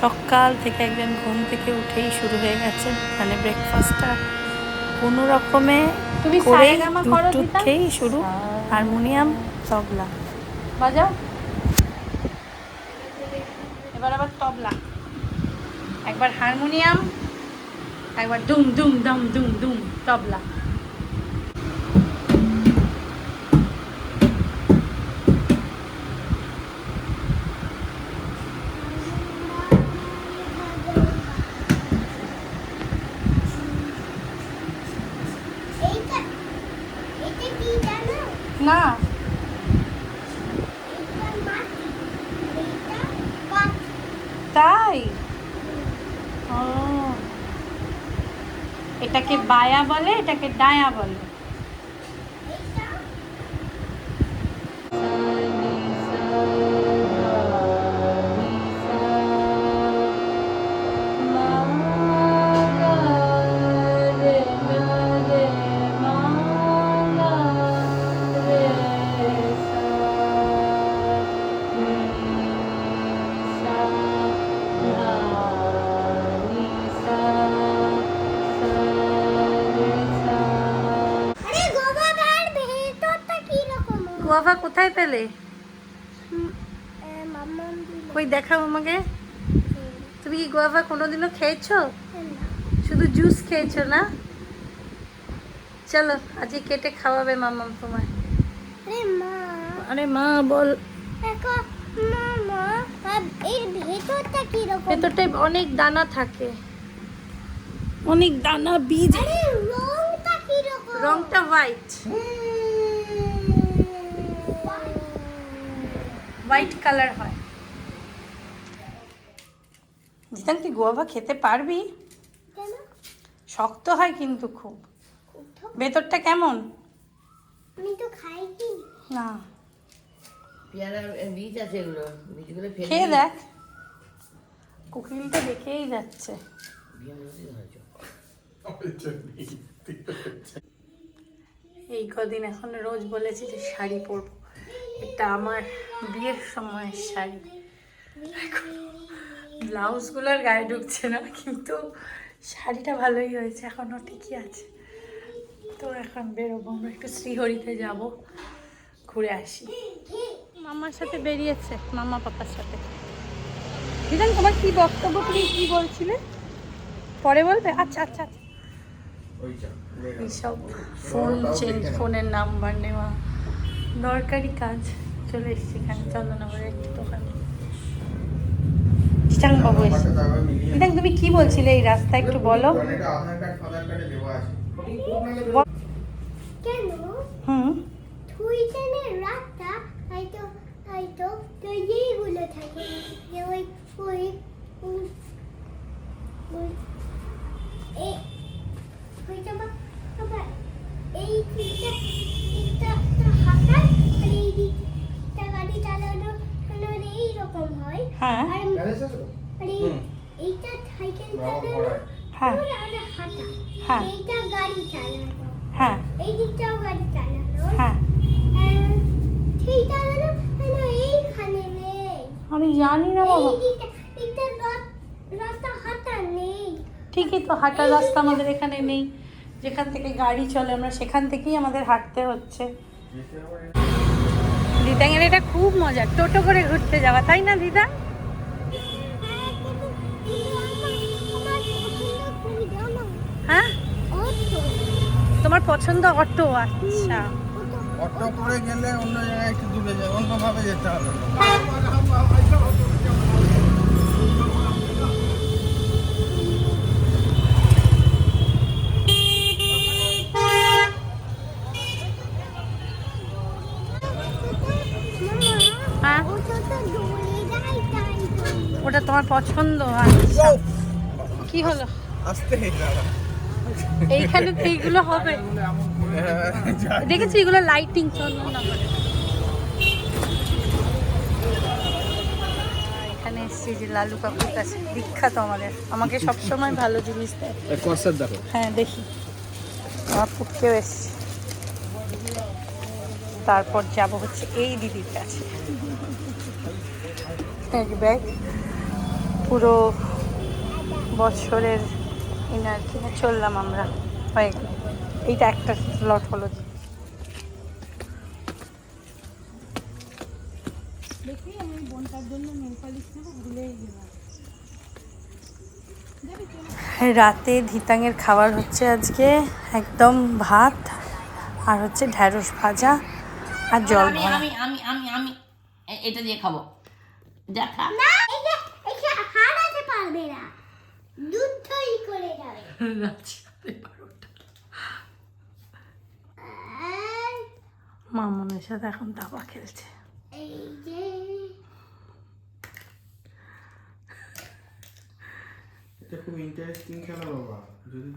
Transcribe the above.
সকাল থেকে একজন ঘুম থেকে উঠেই শুরু হয়ে গেছে, মানে ব্রেকফাস্টটা কোনো রকমে করেই দুধ খেয়েই শুরু। হারমোনিয়াম, তবলা বাজাও, এবার আবার তবলা, একবার হারমোনিয়াম, একবার দুম দুম দম দুম দুম তবলা। না তাই, ও এটাকে বায়া বলে, এটাকে ডায়া বলে। গোয়াভা কোথায় পেলে? কই দেখাও আমাকে। তুমি কি গোয়াভা কোনোদিনও খেয়েছো? শুধু জুস খেয়েছো না? চলো আজকে কেটে খাওয়াবে মাম্মাম তোমায়। আরে মা বল। ভেতরটায় অনেক দানা থাকে, অনেক দানা বীজ। রংটা হোয়াইট, হোয়াইট কালার হয়। জিতান তুই গোয়াভা খেতে পারবি? শক্ত হয় কিন্তু খুব। ভেতরটা কেমন? আমি তো খাই কি না, পেয়ারা বীজ আছে, এগুলো বীজগুলো ফেলে খেয়ে দেখ। কুকিলটা দেখেই যাচ্ছে। এই কদিন এখন রোজ বলেছি যে শাড়ি পরবো, এটা আমার বিয়ের সময়ের শাড়ি। ব্লাউজগুলোর গায়ে ঢুকছে না, কিন্তু শাড়িটা ভালোই হয়েছে, এখনও ঠিকই আছে। তো এখন বেরোবো, আমরা একটু শ্রীহরিতে যাব, ঘুরে আসি। মামার সাথে বেরিয়েছে, মামা পাপার সাথে। দিদান তোমার কি বক্তব্য, তুমি কি বলছিলে? পরে বলবে। আচ্ছা আচ্ছা আচ্ছা। এইসব ফোন চেঞ্জ, ফোনের নাম্বার নেওয়া, দরকারি কাজ। চলে এসছি এখানে চন্দননগরের একটি দোকানে। বাবু এসে দিদান তুমি কি বলছিলে এই রাস্তা, একটু বলো। কেন হুম, থুইটানের রাস্তা হয়তো হয়তো তো এইগুলো থাকে যে ওই ওই এই হয়তো বাবা এই দিকটা দিকটা হাঁটার আর এই দিকটা গাড়ি চালানো মানে এইরকম হয়। হ্যাঁ আর এইটা সাইকেল চালানো হ্যাঁ আর হাঁটা, হ্যাঁ এইটা গাড়ি চালানো, হ্যাঁ এই দিকটাও গাড়ি চালানো, হ্যাঁ। সেইটা হলো এইখানে নেই। আমি জানি না বাবা। এইটা রাস্তা হাঁটা নেই। ঠিকই তো, হাঁটার রাস্তা আমাদের এখানে নেই। যেখান থেকে গাড়ি চলে আমরা সেখান থেকেই আমাদের হাঁটতে হচ্ছে। দিদাঙের এটা খুব মজা, টোটো করে ঘুরতে যাওয়া, তাই না দিদা? হ্যাঁ তোমার পছন্দ অটো? আচ্ছা, অটো করে গেলে অন্য জায়গায় একটু দূরে যাবে, অন্যভাবে যেতে হবে। হ্যাঁ ওটা তোমার পছন্দ। আচ্ছা কি হলো? আসতে এইখানে তো এইগুলো হবে, দেখেছি এগুলো লাইটিং চন্দননগরে। এখানে এসছি যে লালু কাকুর কাছে, বিখ্যাত আমাদের, আমাকে সবসময় ভালো জিনিস দেয়। দেখো। হ্যাঁ দেখি, আমার পুটকেও এসছি। তারপর যাব হচ্ছে এই দিদির কাছে, এক ব্যাগ পুরো বছরের ইনার কিনে চললাম আমরা। হয়ে গেল, এইটা একটা লট হলো। দেখি আমি বোনটার জন্য নেল পালিশ নেবো, ভুলেই গেলাম। রাতে ধিতাঙের খাবার হচ্ছে আজকে একদম ভাত আর হচ্ছে ঢ্যাঁড়স ভাজা আর জল আমি ভরা। আমি আমি আমি আমি এটা দিয়ে খাবো, যা খা। না এটা এটা হারাতে পারবে না, যুদ্ধই করে যাবে। আর মামুনের সাথে এখন দাবা খেলছে। এই যে এটা খুব ইন্টারেস্টিং খেলা বাবা, যদি